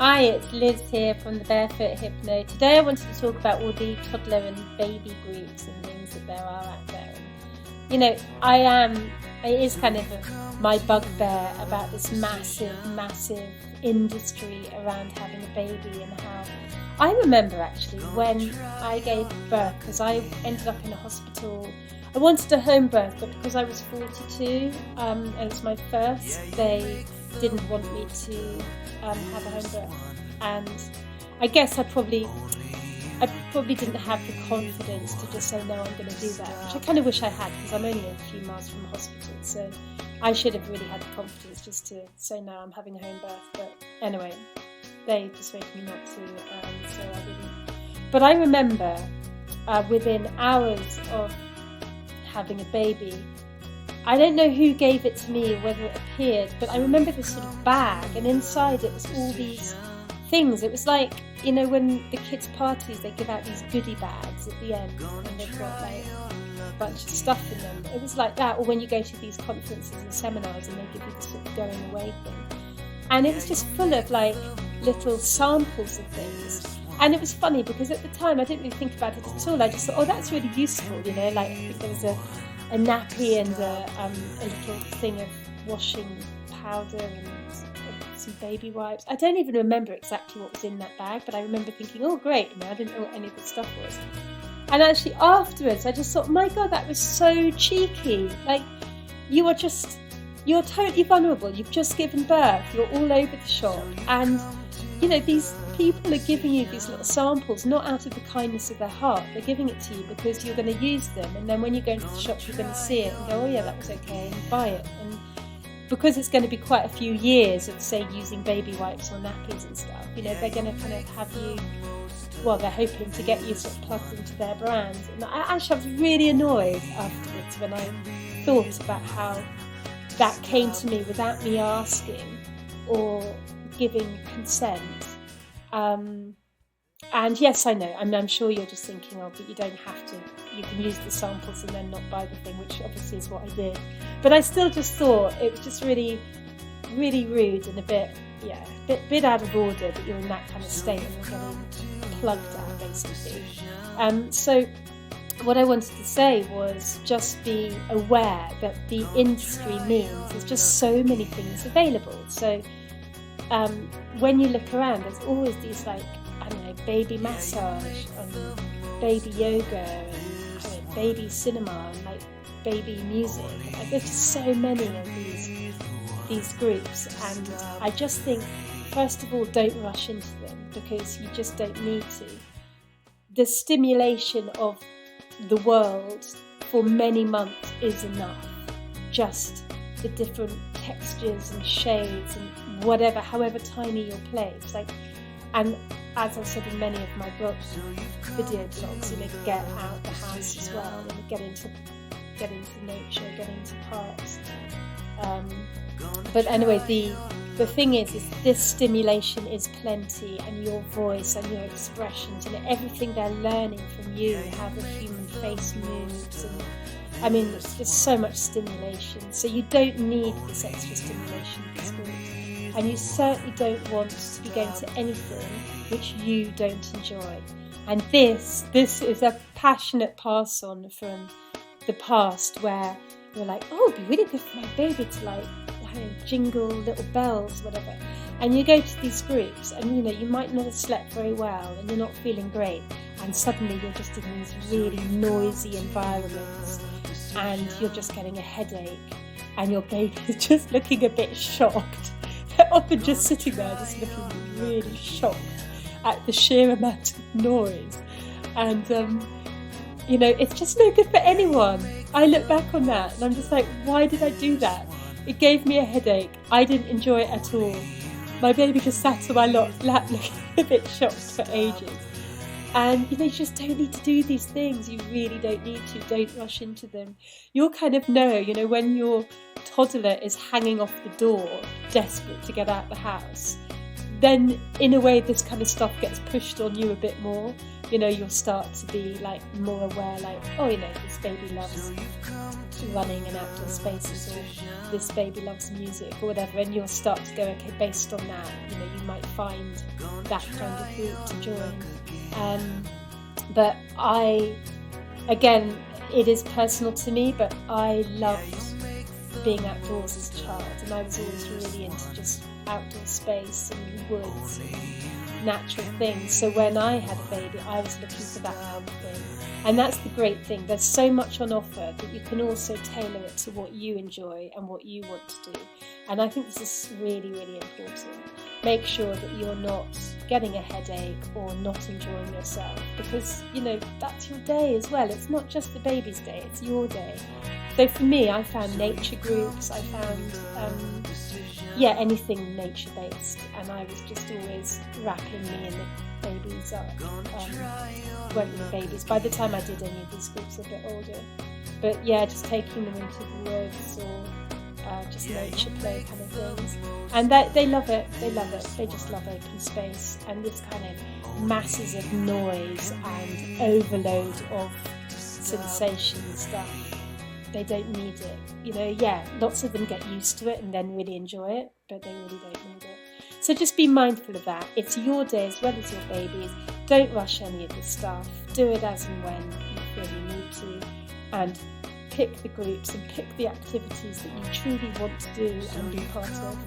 Hi, it's Liz here from the Barefoot Hypno. Today I wanted to talk about all the toddler and baby groups and things that there are out there. And, you know, it is kind of my bugbear about this massive industry around having a baby and how I remember actually when I gave birth, because I ended up in a hospital. I wanted a home birth, but because I was 42 and it was my first, they didn't want me to have a home birth, and I guess I probably didn't have the confidence to just say no, I'm going to do that, which I kind of wish I had, because I'm only a few miles from the hospital, so I should have really had the confidence just to say no, I'm having a home birth. But anyway, they persuaded me not to, so I didn't. But I remember within hours of having a baby, I don't know who gave it to me or whether it appeared, but I remember this sort of bag, and inside it was all these things. It was like, you know, when the kids' parties, they give out these goodie bags at the end and they've got like a bunch of stuff in them. It was like that, or when you go to these conferences and seminars and they give you this sort of going away thing. And it was just full of like little samples of things. And it was funny because at the time I didn't really think about it at all. I just thought, oh, that's really useful, you know, like I think there was a nappy and a little thing of washing powder and some baby wipes. I don't even remember exactly what was in that bag, but I remember thinking, oh great, you know, I didn't know what any of the stuff was. And actually afterwards I just thought, my God, that was so cheeky. Like, you're totally vulnerable, you've just given birth, you're all over the shop, and you know, these people are giving you these little samples not out of the kindness of their heart. They're giving it to you because you're going to use them, and then when you go into the shop you're going to see it and go, oh yeah, that was okay, and buy it. And because it's going to be quite a few years of, say, using baby wipes or nappies and stuff, you know, they're going to kind of have you, well, they're hoping to get you sort of plugged into their brand. And I was really annoyed afterwards when I thought about how that came to me without me asking or giving consent. And yes, I know, I'm sure you're just thinking, oh, but you don't have to, you can use the samples and then not buy the thing, which obviously is what I did. But I still just thought it was just really rude and a bit out of order that you're in that kind of state and you're getting plugged out, basically. So what I wanted to say was just be aware that the industry means there's just so many things available. So when you look around, there's always these, like, I don't know, baby massage and baby yoga and baby cinema and like baby music. Like, there's just so many of these groups, and I just think, first of all, don't rush into them because you just don't need to. The stimulation of the world for many months is enough. Just the different textures and shades and whatever, however tiny your place, like, and as I said in many of my books, video blogs, you know, get out the house as well, and get into nature, get into parks. But anyway, the thing is this stimulation is plenty, and your voice and your expressions and everything they're learning from you, how the human face moves, and I mean, there's just so much stimulation. So you don't need this extra stimulation in this group. And you certainly don't want to be going to anything which you don't enjoy. And this is a passionate pass on from the past, where you're like, oh, it'd be really good for my baby to, like, I don't know, jingle little bells, whatever. And you go to these groups and, you know, you might not have slept very well and you're not feeling great, and suddenly you're just in these really noisy environments and you're just getting a headache and your baby is just looking a bit shocked. They're often just sitting there just looking really shocked at the sheer amount of noise, and you know, it's just no good for anyone. I look back on that and I'm just like, why did I do that? It gave me a headache. I didn't enjoy it at all. My baby just sat on my lap looking a bit shocked for ages. And you know, you just don't need to do these things. You really don't need to. Don't rush into them. You'll kind of know, you know, when your toddler is hanging off the door, desperate to get out the house, then in a way this kind of stuff gets pushed on you a bit more. you'll start to be like more aware, like, oh, this baby loves running in outdoor spaces, or this baby loves music, or whatever, and you'll start to go, okay, based on that, you might find that kind of group to join. But again, it is personal to me, but I loved being outdoors as a child, and I was always really into just outdoor space and woods and natural things. So when I had a baby, I was looking for that kind of thing. And that's the great thing. There's so much on offer that you can also tailor it to what you enjoy and what you want to do. And I think this is really, really important. Make sure that you're not getting a headache or not enjoying yourself, because, that's your day as well. It's not just the baby's day, it's your day. So for me, I found nature groups, I found, anything nature-based, and I was just always wrapping me in the babies up. Babies. By the time I did any of these groups, a bit older. But yeah, just taking them into the woods or just nature play kind of things. And they love it. They love it. They just love open space and this kind of masses of noise and overload of sensation stuff. They don't need it. Lots of them get used to it and then really enjoy it, but they really don't need it. So just be mindful of that. It's your day as well as your baby's. Don't rush any of this stuff. Do it as and when you feel you need to, and pick the groups and pick the activities that you truly want to do and be part of.